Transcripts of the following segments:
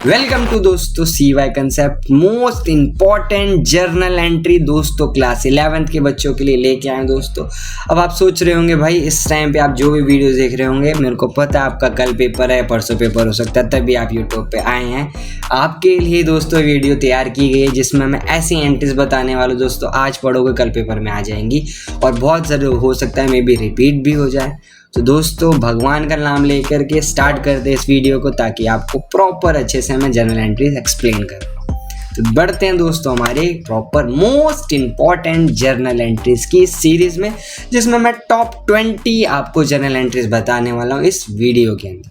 Welcome to दोस्तों CY concept most important journal entry दोस्तों class 11th के बच्चों के लिए लेके आए दोस्तों। अब आप सोच रहे होंगे भाई इस टाइम पे आप जो भी वीडियोस देख रहे होंगे, मेरे को पता है आपका कल पेपर है, परसों पेपर हो सकता है, तभी आप यूट्यूब पे आए हैं। आपके लिए दोस्तों वीडियो तैयार की गई है जिसमें मैं ऐसी एंट्रीज बताने वाला हूँ दोस्तों, आज पढ़ोगे कल पेपर में आ जाएंगी और बहुत ज़्यादा हो सकता है मे बी रिपीट भी हो जाए। तो दोस्तों भगवान का नाम लेकर के स्टार्ट कर दे इस वीडियो को ताकि आपको प्रॉपर अच्छे से मैं जनरल एंट्रीज एक्सप्लेन करूँ। तो बढ़ते हैं दोस्तों हमारे proper most important journal entries की सीरीज में, जिसमें मैं टॉप 20 आपको जनरल एंट्रीज बताने वाला हूँ इस वीडियो के अंदर।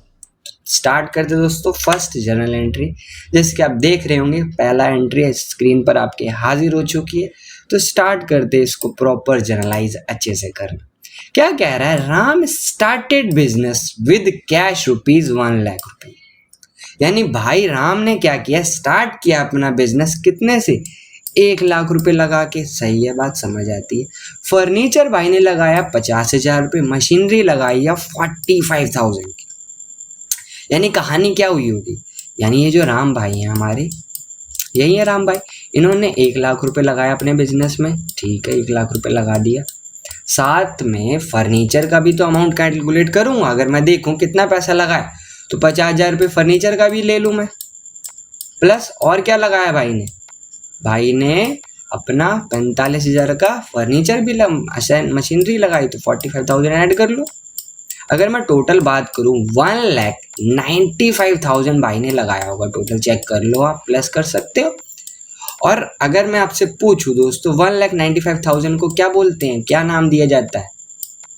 स्टार्ट करते दोस्तों फर्स्ट जनरल एंट्री, जैसे कि आप देख रहे होंगे पहला एंट्री स्क्रीन पर आपके हाजिर हो चुकी है। तो स्टार्ट करते इसको प्रॉपर जर्नलाइज अच्छे से करना। क्या कह रहा है, Ram started business with cash ₹1 lakh. यानी भाई राम ने क्या किया, स्टार्ट किया अपना बिजनेस कितने से, 1 लाख रुपए लगा के। सही है, बात समझ आती है। फर्नीचर भाई ने लगाया 50,000 रुपये, मशीनरी लगाई 45,000 की। यानी कहानी क्या हुई होगी, यानी ये जो राम भाई हैं हमारे, यही है राम भाई, इन्होंने 1 लाख रुपए लगाया अपने बिजनेस में। ठीक है, 1 लाख रुपए लगा दिया, साथ में फर्नीचर का भी तो अमाउंट कैलकुलेट करूंगा। अगर मैं देखूं कितना पैसा लगाया तो 50,000 रुपये फर्नीचर का भी ले लूं मैं, प्लस और क्या लगाया भाई ने अपना 45,000 का फर्नीचर भी मशीनरी लगाई तो 45,000 ऐड कर लो। अगर मैं टोटल बात करूं 1,95,000 भाई ने लगाया होगा टोटल, चेक कर लो आप, प्लस कर सकते हो। और अगर मैं आपसे पूछूं दोस्तों 1,95,000 को क्या बोलते हैं, क्या नाम दिया जाता है,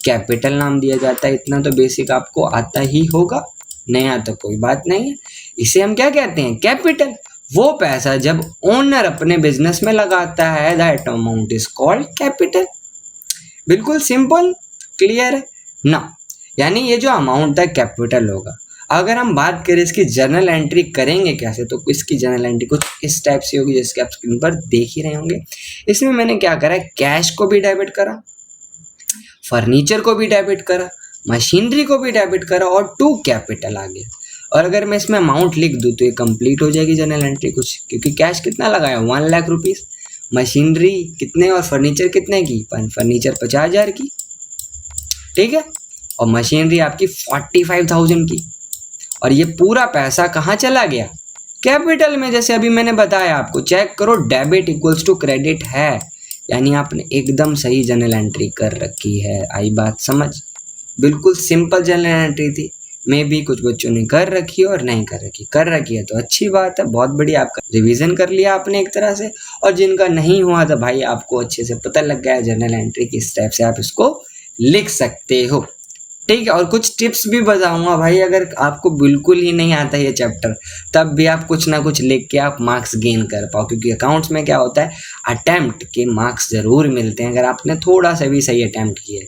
कैपिटल नाम दिया जाता है। इतना तो बेसिक आपको आता ही होगा, नहीं आता कोई बात नहीं है। इसे हम क्या कहते हैं, कैपिटल। वो पैसा जब ओनर अपने बिजनेस में लगाता है that amount is called capital. बिल्कुल सिंपल, क्लियर है ना। यानी ये जो अमाउंट है कैपिटल होगा। अगर हम बात करें इसकी जर्नल एंट्री करेंगे कैसे, तो इसकी जर्नल एंट्री कुछ इस टाइप से होगी जैसे आप स्क्रीन पर देख ही रहे होंगे। इसमें मैंने क्या करा है, कैश को भी डेबिट करा, फर्नीचर को भी डेबिट करा, मशीनरी को भी डेबिट करा और टू कैपिटल आ गया। और अगर मैं इसमें अमाउंट लिख दूँ तो ये कंप्लीट हो जाएगी जनरल एंट्री कुछ, क्योंकि कैश कितना लगाया 1 लाख रुपीज़, मशीनरी कितने और फर्नीचर कितने की, फर्नीचर 50,000 की, ठीक है, और मशीनरी आपकी 45,000 की। और ये पूरा पैसा कहाँ चला गया, कैपिटल में। जैसे अभी मैंने बताया आपको, चेक करो डेबिट इक्वल्स टू क्रेडिट है, यानी आपने एकदम सही जनरल एंट्री कर रखी है। आई बात समझ, बिल्कुल सिंपल जनरल एंट्री थी। मैं भी कुछ बच्चों ने कर रखी है और नहीं कर रखी है तो अच्छी बात है, बहुत बढ़िया, आपका रिवीजन कर लिया आपने एक तरह से। और जिनका नहीं हुआ था भाई, आपको अच्छे से पता लग गया जनरल एंट्री किस टाइप से आप इसको लिख सकते हो, ठीक है। और कुछ टिप्स भी बताऊंगा भाई, अगर आपको बिल्कुल ही नहीं आता ये चैप्टर तब भी आप कुछ ना कुछ लिख के आप मार्क्स गेन कर पाओ, क्योंकि अकाउंट्स में क्या होता है, अटेम्प्ट के मार्क्स जरूर मिलते हैं अगर आपने थोड़ा सा भी सही अटेम्प्ट किया है,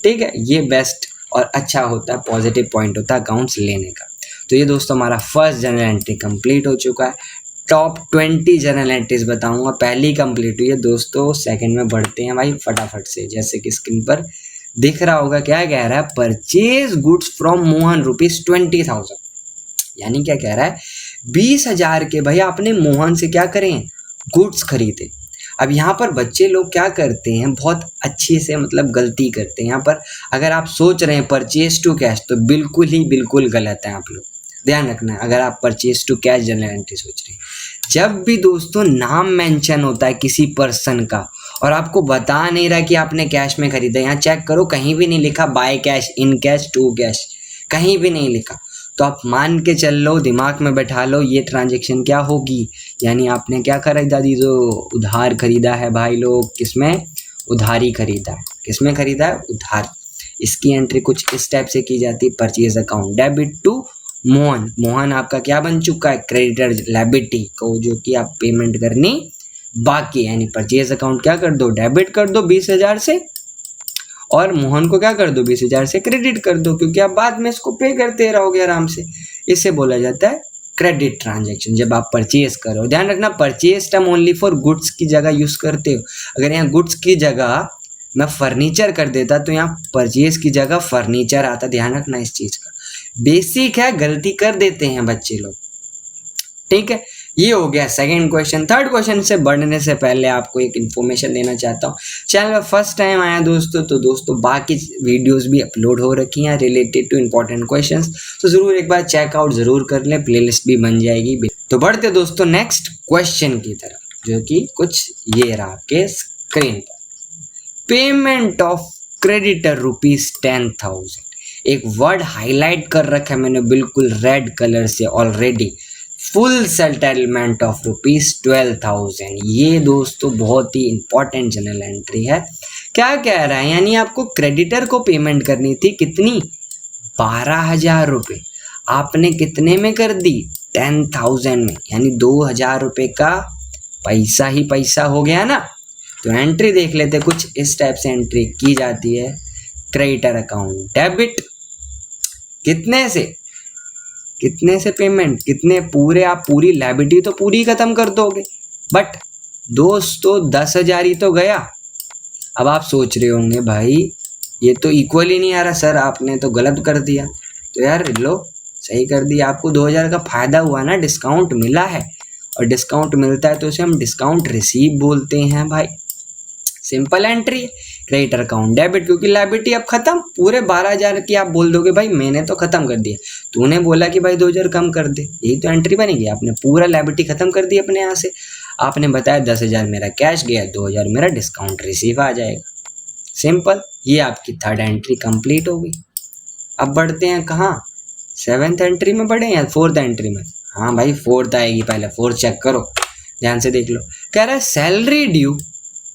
ठीक है। ये बेस्ट और अच्छा होता है, पॉजिटिव पॉइंट होता है अकाउंट्स लेने का। तो ये दोस्तों हमारा फर्स्ट जनरल एंट्री कंप्लीट हो चुका है। टॉप 20 जनरल एंट्रीज बताऊंगा, पहली कंप्लीट हुई है दोस्तों, सेकंड में बढ़ते हैं भाई फटाफट से। जैसे कि स्क्रीन पर दिख रहा होगा, क्या कह रहा है, परचेज गुड्स फ्रॉम मोहन ₹20,000। यानी क्या कह रहा है, 20,000 के भाई आपने मोहन से क्या करें, गुड्स खरीदे। अब यहाँ पर बच्चे लोग क्या करते हैं, बहुत अच्छे से मतलब गलती करते हैं यहाँ पर। अगर आप सोच रहे हैं परचेज टू कैश तो बिल्कुल गलत है, आप लोग ध्यान रखना है। अगर आप purchase to cash general entry सोच रहे हैं, जब भी दोस्तों नाम मेंशन होता है किसी पर्सन का और आपको बता नहीं रहा कि आपने कैश में खरीदा, यहाँ चेक करो कहीं भी नहीं लिखा by cash, in cash, to cash, कहीं भी नहीं लिखा, तो आप मान के चल लो, दिमाग में बैठा लो ये ट्रांजैक्शन क्या होगी, यानी आपने क्या खरीदा दी, जो उधार खरीदा है भाई लोग, किसमें, उधारी खरीदा है। किसमें खरीदा है, उधार। इसकी एंट्री कुछ इस टाइप से की जाती है, purchase account debit to Mohan. Mohan आपका क्या बन चुका है, क्रेडिटर लायबिलिटी को, जो कि आप पेमेंट करनी बाकी, यानी परचेज अकाउंट क्या कर दो, डेबिट कर दो 20,000 से, और मोहन को क्या कर दो 20,000 से क्रेडिट कर दो, क्योंकि आप बाद में इसको पे करते रहोगे आराम से। इसे बोला जाता है क्रेडिट ट्रांजैक्शन, जब आप परचेज करो। ध्यान रखना, purchase term only for goods की जगह यूज करते हो। अगर यहाँ गुड्स की जगह मैं फर्नीचर कर देता तो यहाँ परचेज की जगह फर्नीचर आता। ध्यान रखना इस चीज का, बेसिक है, गलती कर देते हैं बच्चे लोग। ठीक है, ये हो गया सेकंड क्वेश्चन। थर्ड क्वेश्चन से बढ़ने से पहले आपको एक इन्फॉर्मेशन देना चाहता हूँ। चैनल पर फर्स्ट टाइम आया दोस्तों, तो दोस्तों बाकी वीडियोस भी अपलोड हो रखी हैं रिलेटेड टू इंपॉर्टेंट क्वेश्चंस, तो ज़रूर एक बार चेकआउट ज़रूर कर लें, प्लेलिस्ट भी बन जाएगी। तो बढ़ते दोस्तों नेक्स्ट क्वेश्चन की तरफ, जो कि कुछ ये रहा आपके स्क्रीन पर। पेमेंट ऑफ क्रेडिटर ₹10,000, एक वर्ड हाईलाइट कर रखा है मैंने बिल्कुल रेड कलर से ऑलरेडी। फुल सेटलमेंट ऑफ ₹12,000, ये दोस्तों बहुत ही इंपॉर्टेंट जनरल एंट्री है। क्या कह रहा है, यानी आपको क्रेडिटर को पेमेंट करनी थी कितनी, 12,000 रुपये, आपने कितने में कर दी, 10,000 में, यानी 2,000 रुपये का पैसा ही पैसा हो गया ना। तो एंट्री देख लेते, कुछ इस टाइप से एंट्री की जाती है। क्रेडिटर अकाउंट डेबिट, कितने से पेमेंट, कितने पूरे, आप पूरी लायबिलिटी तो पूरी खत्म कर दोगे, बट दोस्तों 10,000 ही तो गया। अब आप सोच रहे होंगे भाई ये तो इक्वल ही नहीं आ रहा सर, आपने तो गलत कर दिया। तो यार लो, सही कर दिया, आपको 2,000 का फायदा हुआ ना, डिस्काउंट मिला है, और डिस्काउंट मिलता है तो उसे हम डिस्काउंट रिसीव बोलते हैं भाई। सिंपल एंट्री है, क्रेडिटर अकाउंट डेबिट, क्योंकि लायबिलिटी अब खत्म, पूरे 12,000 की आप बोल दोगे भाई मैंने तो खत्म कर दिया, तूने बोला कि भाई 2,000 कम कर दे, यही तो एंट्री बनेगी, आपने पूरा लायबिलिटी खत्म कर दी अपने यहाँ से। आपने बताया 10,000 मेरा कैश गया, 2,000 मेरा डिस्काउंट रिसीव आ जाएगा। सिंपल, ये आपकी थर्ड एंट्री कंप्लीट हो गई। अब बढ़ते हैं कहाँ, सेवेंथ एंट्री में बढ़े या फोर्थ एंट्री में। हाँ भाई फोर्थ आएगी, पहले फोर्थ चेक करो, ध्यान से देख लो। कह रहा है salary due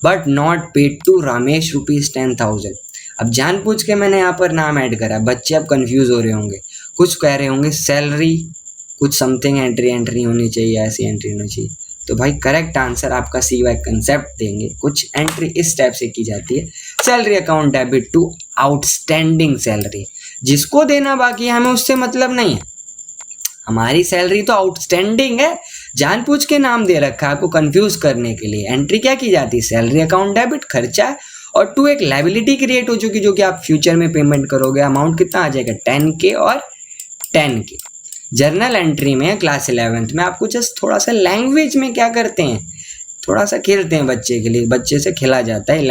but not paid to Ramesh ₹10,000। अब जानबूझ के मैंने यहाँ पर नाम ऐड करा, बच्चे अब कंफ्यूज हो रहे होंगे, कुछ कह रहे होंगे सैलरी, कुछ समथिंग एंट्री होनी चाहिए, ऐसी एंट्री होनी चाहिए। तो भाई करेक्ट आंसर आपका सी वाई कंसेप्ट देंगे। कुछ एंट्री इस टाइप से की जाती है, salary account debit to outstanding salary, जिसको देना बाकी है हमें उससे मतलब नहीं है, हमारी सैलरी तो आउटस्टैंडिंग है, जानबूझ के नाम दे रखा है आपको कंफ्यूज करने के लिए। एंट्री क्या की जाती है, सैलरी अकाउंट डेबिट, खर्चा है, और टू एक लायबिलिटी क्रिएट हो चुकी जो कि आप फ्यूचर में पेमेंट करोगे। अमाउंट कितना आ जाएगा, 10K और 10K। जर्नल एंट्री में क्लास 11th में आपको जस्ट थोड़ा सा लैंग्वेज में क्या करते हैं, थोड़ा सा खेलते हैं बच्चे के लिए, बच्चे से खेला जाता है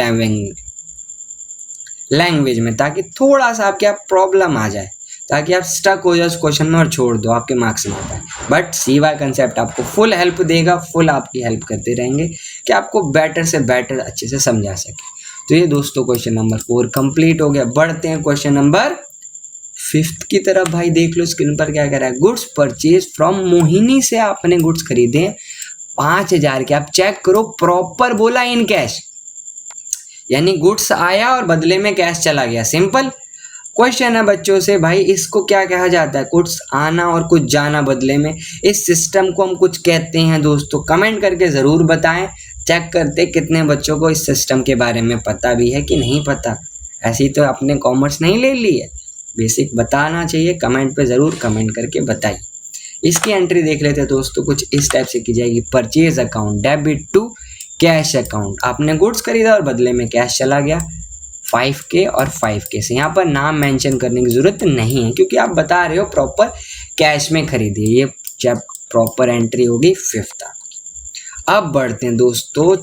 लैंग्वेज में, ताकि थोड़ा सा आपके आप प्रॉब्लम आ जाए, ताकि आप स्टक हो जाए उस क्वेश्चन में और छोड़ दो, आपके मार्क्स में आता है। बट सीवाई कंसेप्ट आपको फुल हेल्प देगा, फुल आपकी हेल्प करते रहेंगे कि आपको बेटर से बेटर अच्छे से समझा सके। तो ये दोस्तों क्वेश्चन नंबर 4 कंप्लीट हो गया। बढ़ते हैं क्वेश्चन नंबर 5 की तरफ। भाई देख लो स्क्रीन पर क्या कह रहा है, गुड्स परचेज फ्रॉम मोहिनी से आपने गुड्स खरीदे 5,000 के। आप चेक करो, प्रॉपर बोला इन कैश, यानी गुड्स आया और बदले में कैश चला गया। सिंपल क्वेश्चन है बच्चों से, भाई इसको क्या कहा जाता है, कुछ आना और कुछ जाना बदले में, इस सिस्टम को हम कुछ कहते हैं दोस्तों। कमेंट करके ज़रूर बताएं, चेक करते कितने बच्चों को इस सिस्टम के बारे में पता भी है कि नहीं पता। ऐसी तो आपने कॉमर्स नहीं ले ली है, बेसिक बताना चाहिए, कमेंट पे ज़रूर कमेंट करके बताइए। इसकी एंट्री देख लेते हैं दोस्तों, कुछ इस टाइप से की जाएगी, purchase account debit to cash account. आपने गुड्स खरीदा और बदले में कैश चला गया 5K और 5K से। यहाँ पर नाम मेंशन करने की ज़रूरत नहीं है, क्योंकि आप बता रहे हो प्रॉपर कैश में खरीदी। ये जब प्रॉपर एंट्री होगी 5th आपकी। अब बढ़ते हैं दोस्तों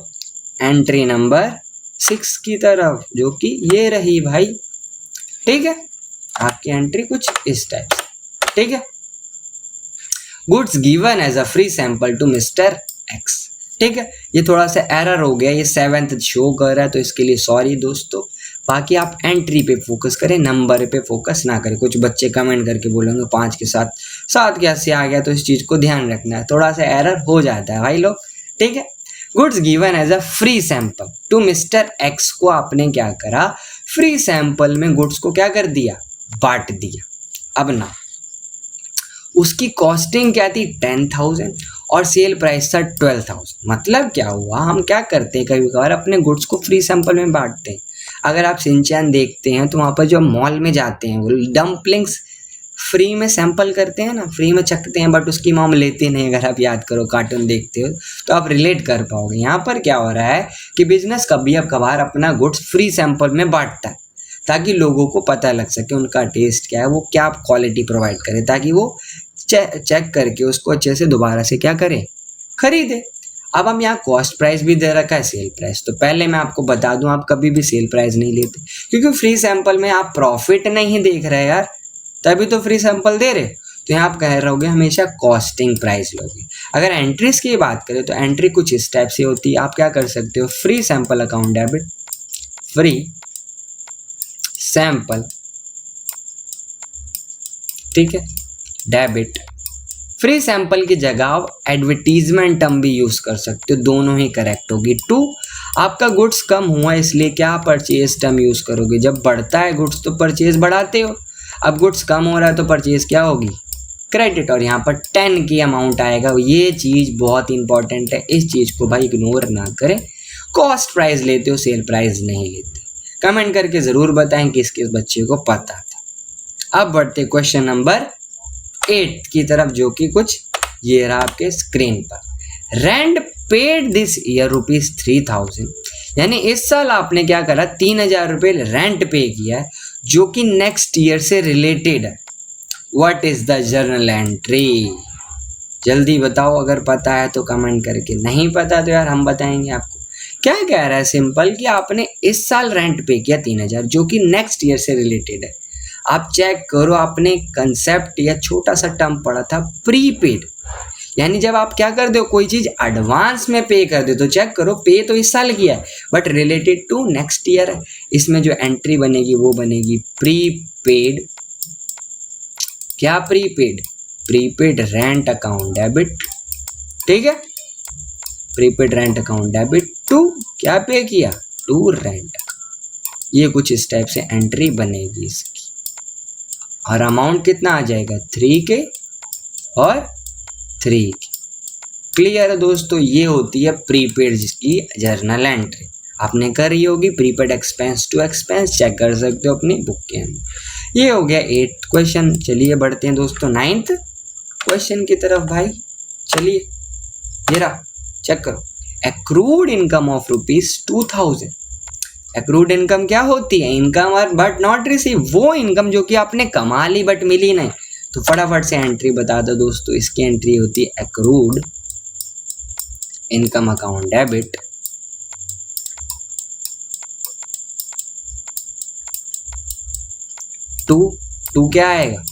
एंट्री नंबर 6 की तरफ, जो कि ये रही भाई। ठीक है, आपकी एंट्री कुछ इस टाइप से। ठीक है, goods given as a free sample to mister X. ठीक है, ये थोड़ा सा एरर हो गया, ये 7th शो कर रहा है, तो इसके लिए सॉरी दोस्तों। बाकी आप एंट्री पे फोकस करें, नंबर पे फोकस ना करें। कुछ बच्चे कमेंट करके बोलेंगे 5 के साथ 7 कैसे आ गया, तो इस चीज़ को ध्यान रखना है, थोड़ा सा एरर हो जाता है भाई लोग। ठीक है, goods given as a free sample to mister X को आपने क्या करा, फ्री सैंपल में गुड्स को क्या कर दिया, बांट दिया। अब ना उसकी कॉस्टिंग क्या थी 10,000 और सेल प्राइस था 12,000। मतलब क्या हुआ, हम क्या करते हैं कभी कभार अपने गुड्स को फ्री सैंपल में बांटते हैं। अगर आप सिंचैन देखते हैं तो वहाँ पर जो मॉल में जाते हैं वो डम्पलिंग्स फ्री में सैंपल करते हैं ना, फ्री में चखते हैं, बट उसकी मॉम लेते नहीं। अगर आप याद करो, कार्टून देखते हो तो आप रिलेट कर पाओगे। यहाँ पर क्या हो रहा है कि बिजनेस कभी अब कभार अपना गुड्स फ्री सैंपल में बांटता है, ताकि लोगों को पता लग सके उनका टेस्ट क्या है, वो क्या क्वालिटी प्रोवाइड करे, ताकि वो चेक करके उसको अच्छे से दोबारा से क्या करें, खरीदे। अब हम यहाँ कॉस्ट प्राइस भी दे रखा है, सेल प्राइस। तो पहले मैं आपको बता दूं, आप कभी भी सेल प्राइस नहीं लेते, क्योंकि फ्री सैंपल में आप प्रॉफिट नहीं देख रहे यार, तभी तो फ्री सैंपल दे रहे। तो यहाँ आप कह रहोगे हमेशा कॉस्टिंग प्राइस लोगे। अगर एंट्रीज की बात करें तो एंट्री कुछ इस टाइप से होती है। आप क्या कर सकते हो, free sample account debit, free sample, ठीक है, डेबिट। फ्री सैंपल की जगह आप एडवर्टीजमेंट टर्म भी यूज कर सकते हो, दोनों ही करेक्ट होगी। 2, आपका गुड्स कम हुआ इसलिए क्या परचेज टर्म यूज करोगे। जब बढ़ता है गुड्स तो परचेज बढ़ाते हो, अब गुड्स कम हो रहा है तो परचेज क्या होगी, क्रेडिट। और यहाँ पर 10 की अमाउंट आएगा। ये चीज बहुत इंपॉर्टेंट है, इस चीज को भाई इग्नोर ना करें। कॉस्ट प्राइस लेते हो, सेल प्राइस नहीं लेते। कमेंट करके जरूर बताएं किस किस बच्चे को पता था। अब बढ़ते क्वेश्चन नंबर 8 की तरफ, जो कि कुछ ये रहा आपके स्क्रीन पर। रेंट पेड दिस ईयर ₹3000, यानी इस साल आपने क्या करा, 3000 रुपये रेंट पे किया है, जो कि नेक्स्ट ईयर से रिलेटेड है। What is the journal entry, जल्दी बताओ। अगर पता है तो कमेंट करके, नहीं पता तो यार हम बताएंगे आपको। क्या कह रहा है, सिंपल कि आपने इस साल रेंट पे किया 3000, जो कि नेक्स्ट ईयर से रिलेटेड है। आप चेक करो, आपने कंसेप्ट या छोटा सा टर्म पढ़ा था प्रीपेड, यानी जब आप क्या कर दो, कोई चीज एडवांस में पे कर दो, तो चेक करो पे तो इस साल किया है but related to next year है। इसमें जो एंट्री बनेगी वो बनेगी प्रीपेड। क्या prepaid, prepaid rent account debit, ठीक है, prepaid rent account debit to क्या पे किया, टू रेंट। ये कुछ इस टाइप से एंट्री बनेगी इसकी, और अमाउंट कितना आ जाएगा, 3K और 3K। क्लियर है दोस्तों, ये होती है प्रीपेड जिसकी जर्नल एंट्री। आपने करी होगी, prepaid expense to expense, check कर सकते हो अपनी बुक के अंदर। ये हो गया 8 क्वेश्चन। चलिए बढ़ते हैं दोस्तों 9th क्वेश्चन की तरफ भाई। चलिए ये रहा, चेक करो। Accrued income of ₹2000। Accrued income क्या होती है, इनकम और बट नॉट रिसीव, वो इनकम जो कि आपने कमा ली बट मिली नहीं। तो फटाफट से एंट्री बता दो दोस्तों। इसकी एंट्री होती है accrued income account debit to क्या आएगा,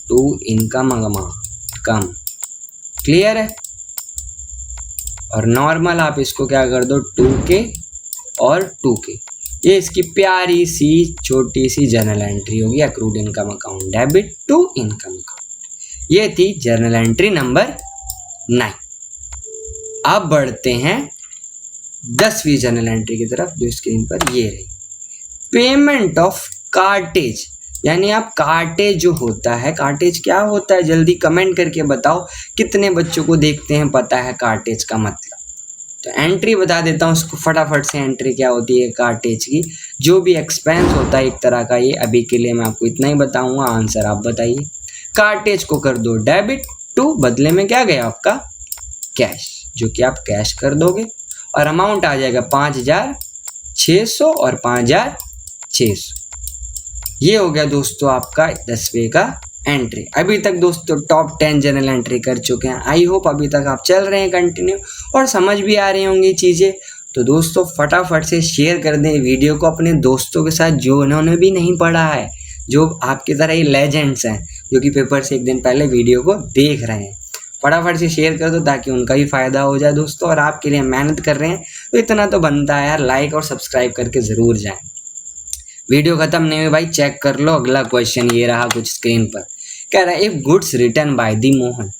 टू इनकम अमाउंट कम। क्लियर है। और नॉर्मल आप इसको क्या कर दो, 2K और 2K। ये इसकी प्यारी सी छोटी सी जर्नल एंट्री होगी, accrued income account debit to income account. ये थी जर्नल एंट्री नंबर 9। अब बढ़ते हैं 10वीं जर्नल एंट्री की तरफ, जो स्क्रीन पर ये रही। पेमेंट ऑफ कार्टेज, यानी आप कार्टेज जो होता है, कार्टेज क्या होता है, जल्दी कमेंट करके बताओ कितने बच्चों को देखते हैं पता है कार्टेज का मतलब। तो एंट्री बता देता हूँ उसको फटाफट से। एंट्री क्या होती है कार्टेज की, जो भी एक्सपेंस होता है एक तरह का। ये अभी के लिए मैं आपको इतना ही बताऊंगा, आंसर आप बताइए। कार्टेज को कर दो डेबिट टू, बदले में क्या गया आपका कैश, जो कि आप कैश कर दोगे, और अमाउंट आ जाएगा 5600 और 5600। ये हो गया दोस्तों आपका 10वें का एंट्री। अभी तक दोस्तों टॉप 10 जनरल एंट्री कर चुके हैं। आई होप अभी तक आप चल रहे हैं कंटिन्यू और समझ भी आ रही होंगी चीज़ें। तो दोस्तों फटाफट से शेयर कर दें वीडियो को अपने दोस्तों के साथ, जो उन्होंने भी नहीं पढ़ा है, जो आपकी तरह ही लेजेंड्स हैं, जो कि पेपर से एक दिन पहले वीडियो को देख रहे हैं। फटाफट से शेयर कर दो ताकि उनका भी फ़ायदा हो जाए दोस्तों। और आपके लिए मेहनत कर रहे हैं तो इतना तो बनता है यार, लाइक और सब्सक्राइब करके ज़रूर जाएँ। वीडियो खत्म नहीं हुई भाई, चेक कर लो। अगला क्वेश्चन ये रहा कुछ स्क्रीन पर। कह रहा है if goods return by the Mohan,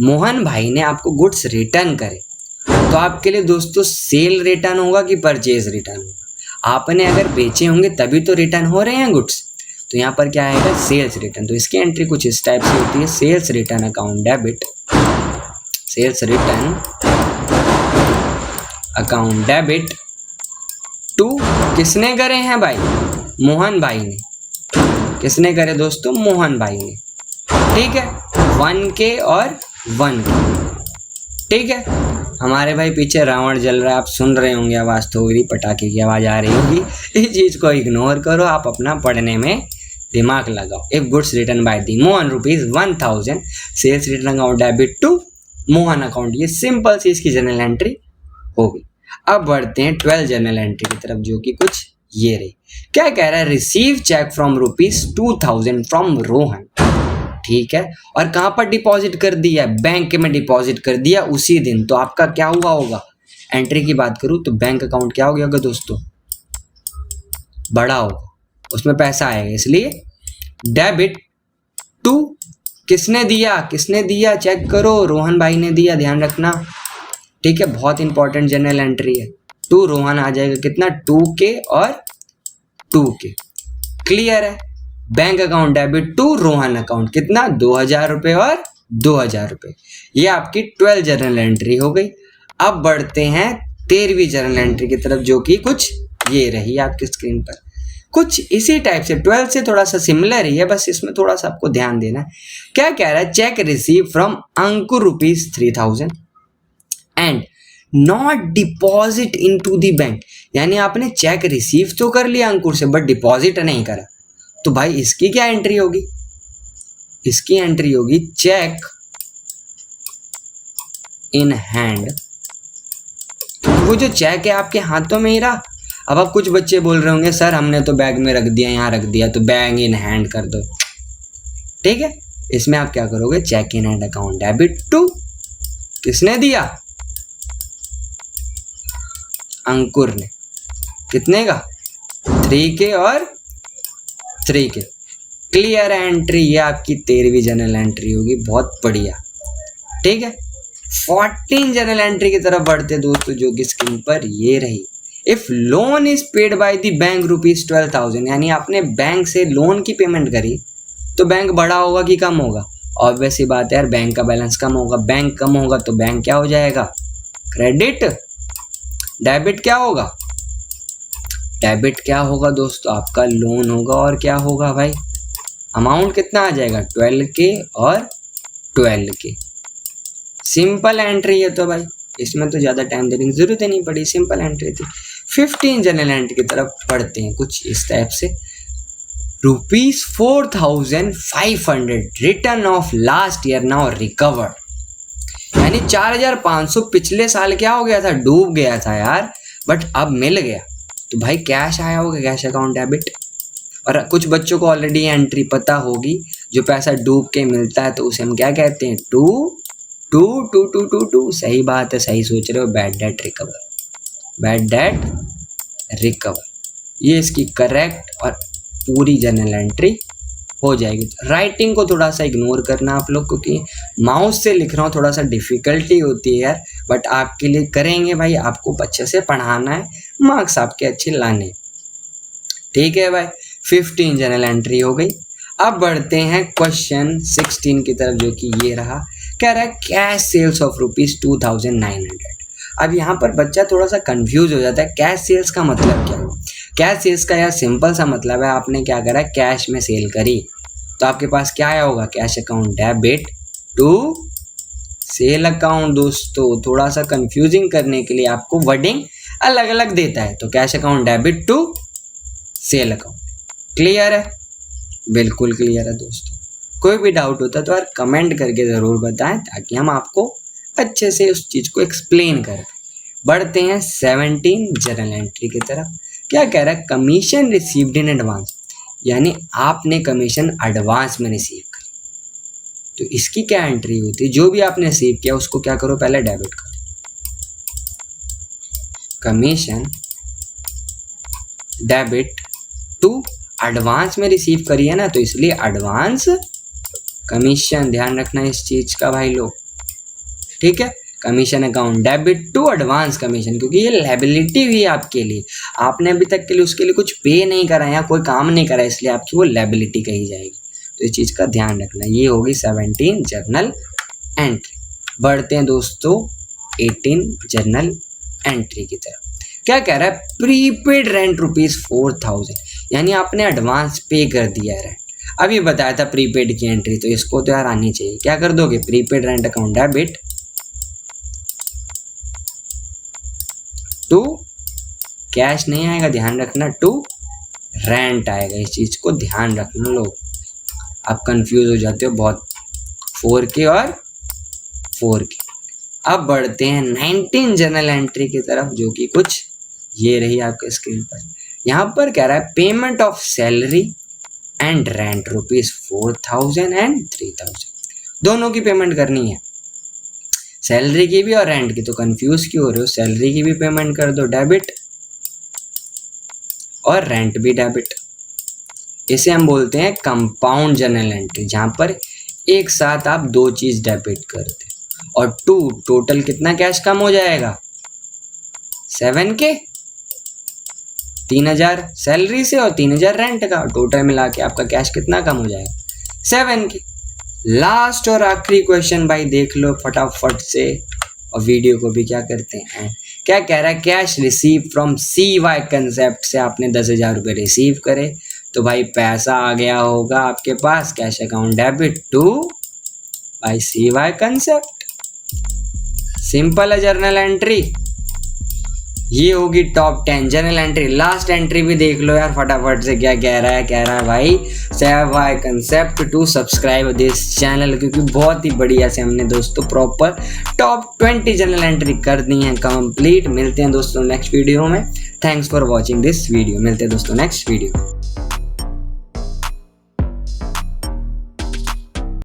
Mohan भाई ने आपको गुड्स रिटर्न करे तो आपके लिए दोस्तों सेल रिटर्न होगा कि परचेज रिटर्न होगा। आपने अगर बेचे होंगे तभी तो रिटर्न हो रहे हैं गुड्स, तो यहाँ पर क्या आएगा सेल्स रिटर्न। तो इसकी एंट्री कुछ इस टाइप से होती है, sales return account debit, sales return account debit to, किसने करे हैं भाई, मोहन भाई ने। किसने करे दोस्तों, मोहन भाई ने। ठीक है, 1K और 1K। ठीक है, हमारे भाई पीछे रावण जल रहा है, आप सुन रहे होंगे आवाज़, थोड़ी पटाखे की आवाज़ आ रही होगी। इस चीज़ को इग्नोर करो, आप अपना पढ़ने में दिमाग लगाओ। If goods return by the Mohan ₹1000, sales return account debit to Mohan account. ये सिंपल सी इसकी जर्नल एंट्री हो गई। अब बढ़ते हैं 12 जर्नल एंट्री की तरफ, जो कि कुछ ये रही। क्या कह रहा है, receive cheque from ₹2000 from Rohan. ठीक है, और कहां पर डिपॉजिट कर दिया, बैंक में डिपॉजिट कर दिया उसी दिन। तो आपका क्या हुआ होगा, एंट्री की बात करूं तो बैंक अकाउंट क्या हो गया होगा दोस्तों, बड़ा होगा, उसमें पैसा आएगा, इसलिए डेबिट टू किसने दिया चेक करो, रोहन भाई ने दिया, ध्यान रखना। ठीक है, बहुत इंपॉर्टेंट जनरल एंट्री है। टू रोहन आ जाएगा कितना, 2K और 2K। क्लियर है, bank account debit to Rohan account कितना, ₹2000 और ₹2000। ये आपकी 12 जर्नल एंट्री हो गई। अब बढ़ते हैं 13वीं जर्नल एंट्री की तरफ, जो कि कुछ ये रही आपकी स्क्रीन पर। कुछ इसी टाइप से 12 से थोड़ा सा सिमिलर ही है, बस इसमें थोड़ा सा आपको ध्यान देना है। क्या कह रहा है, check receive from Ankur ₹3000 and not deposit into the bank. यानी आपने चेक रिसीव तो कर लिया अंकुर से, बट डिपॉजिट नहीं करा। तो भाई इसकी क्या एंट्री होगी, इसकी एंट्री होगी चेक इन हैंड। वो जो चेक है आपके हाथों में ही रहा। अब आप कुछ बच्चे बोल रहे होंगे, सर हमने तो बैग में रख दिया, यहाँ रख दिया, तो बैग इन हैंड कर दो। ठीक है, इसमें आप क्या करोगे, cheque in hand account debit to, किसने दिया, अंकुर ने, कितने का, 3K और 3K। क्लियर एंट्री, ये आपकी 13वीं जनरल एंट्री होगी, बहुत बढ़िया। ठीक है, 14 जनरल एंट्री की तरफ बढ़ते दोस्तों, जो कि स्क्रीन पर ये रही। If loan is paid by the bank ₹12,000, यानी आपने बैंक से लोन की पेमेंट करी, तो बैंक बड़ा होगा कि कम होगा, ऑब्वियस सी बात है यार, बैंक का बैलेंस कम होगा। बैंक कम होगा तो बैंक क्या हो जाएगा, क्रेडिट। डेबिट क्या होगा, डेबिट क्या होगा दोस्तों, आपका लोन होगा। और क्या होगा भाई, अमाउंट कितना आ जाएगा, 12K और 12K। सिंपल एंट्री है तो भाई, इसमें तो ज़्यादा टाइम देने की जरूरत ही नहीं पड़ी, सिंपल एंट्री थी। 15 जनरल एंट्री की तरफ पढ़ते हैं, कुछ इस टाइप से। ₹4,500 return of last year now recovered. यानी 4,500 पिछले साल क्या हो गया था, डूब गया था यार, बट अब मिल गया। तो भाई कैश आया होगा, कैश अकाउंट डेबिट। और कुछ बच्चों को ऑलरेडी एंट्री पता होगी, जो पैसा डूब के मिलता है तो उसे हम क्या कहते हैं, टू। सही बात है, सही सोच रहे हो, bad debt recover, bad debt recover. ये इसकी करेक्ट और पूरी जनरल एंट्री हो जाएगी। राइटिंग को थोड़ा सा इग्नोर करना आप लोग, क्योंकि माउस से लिख रहा हूँ, थोड़ा सा डिफिकल्टी होती है यार, बट आपके लिए करेंगे भाई, आपको अच्छे से पढ़ाना है, मार्क्स आपके अच्छे लाने। ठीक है भाई, 15 जनरल एंट्री हो गई। अब बढ़ते हैं क्वेश्चन 16 की तरफ, जो कि ये रहा। कह रहा है कैश सेल्स ऑफ ₹2,900। अब यहाँ पर बच्चा थोड़ा सा कंफ्यूज हो जाता है, कैश सेल्स का मतलब क्या है। कैश सेल्स का यार सिंपल सा मतलब है, आपने क्या करा, कैश में सेल करी, तो आपके पास क्या आया होगा, cash account debit to sale account. दोस्तों थोड़ा सा कंफ्यूजिंग करने के लिए आपको वर्डिंग अलग अलग देता है, तो cash account debit to sale account. Clear है, बिल्कुल क्लियर है दोस्तों। कोई भी डाउट होता है तो यार कमेंट करके ज़रूर बताएं, ताकि हम आपको अच्छे से उस चीज़ को एक्सप्लेन करें। बढ़ते हैं 17 जनरल एंट्री की तरफ। क्या कह रहा है, कमीशन रिसीव्ड इन एडवांस, यानी आपने कमीशन एडवांस में रिसीव करी। तो इसकी क्या एंट्री होती है, जो भी आपने रिसीव किया उसको क्या करो, पहले डेबिट करो। कमीशन डेबिट टू, एडवांस में रिसीव करी है ना, तो इसलिए एडवांस कमीशन। ध्यान रखना इस चीज का भाई लोग। ठीक है, commission account debit to advance commission, क्योंकि ये लायबिलिटी हुई आपके लिए, आपने अभी तक के लिए उसके लिए कुछ पे नहीं करा या कोई काम नहीं करा, इसलिए आपकी वो लायबिलिटी कही जाएगी। तो इस चीज का ध्यान रखना। ये होगी 17 जर्नल एंट्री। बढ़ते हैं दोस्तों 18 जर्नल एंट्री की तरफ। क्या कह रहा है, प्रीपेड रेंट ₹4,000, यानी आपने एडवांस पे कर दिया रेंट। अभी बताया था प्रीपेड की एंट्री, तो इसको तो यार आनी चाहिए। क्या कर दोगे, prepaid rent account debit to, cash नहीं आएगा ध्यान रखना, टू रेंट आएगा। इस चीज़ को ध्यान रखना लोग, आप कंफ्यूज हो जाते हो बहुत। 4K और 4K। अब बढ़ते हैं 19 जनरल एंट्री की तरफ, जो कि कुछ ये रही आपके स्क्रीन पर। यहाँ पर कह रहा है payment of salary and rent ₹4,000 and 3,000, दोनों की पेमेंट करनी है, सैलरी की भी और रेंट की। तो कंफ्यूज क्यों हो रहे हो, सैलरी की भी पेमेंट कर दो डेबिट और रेंट भी डेबिट। इसे हम बोलते हैं कंपाउंड जनरल एंट्री, जहां पर एक साथ आप दो चीज डेबिट करते और टोटल कितना कैश कम हो जाएगा, 7K, 3,000 सैलरी से और 3,000 रेंट का, टोटल मिला के आपका कैश कितना कम हो जाएगा, 7K। लास्ट और आखिरी क्वेश्चन भाई देख लो फटाफट से, और वीडियो को भी क्या करते हैं, क्या कह रहा है, cash receive from CY concept से आपने 10,000 रुपये रिसीव करे, तो भाई पैसा आ गया होगा आपके पास, कैश अकाउंट डेबिट टू भाई CY कंसेप्ट। सिंपल है जर्नल एंट्री, ये होगी top 10 general entry. Last entry भी देख लो यार फटाफट से, क्या कह रहा है भाई CY concept to subscribe this channel, क्योंकि बहुत ही बढ़िया से हमने दोस्तों प्रॉपर टॉप 20 जनरल एंट्री कर दी है कंप्लीट। मिलते हैं दोस्तों नेक्स्ट वीडियो में। Thanks for watching this video, मिलते हैं दोस्तों नेक्स्ट वीडियो।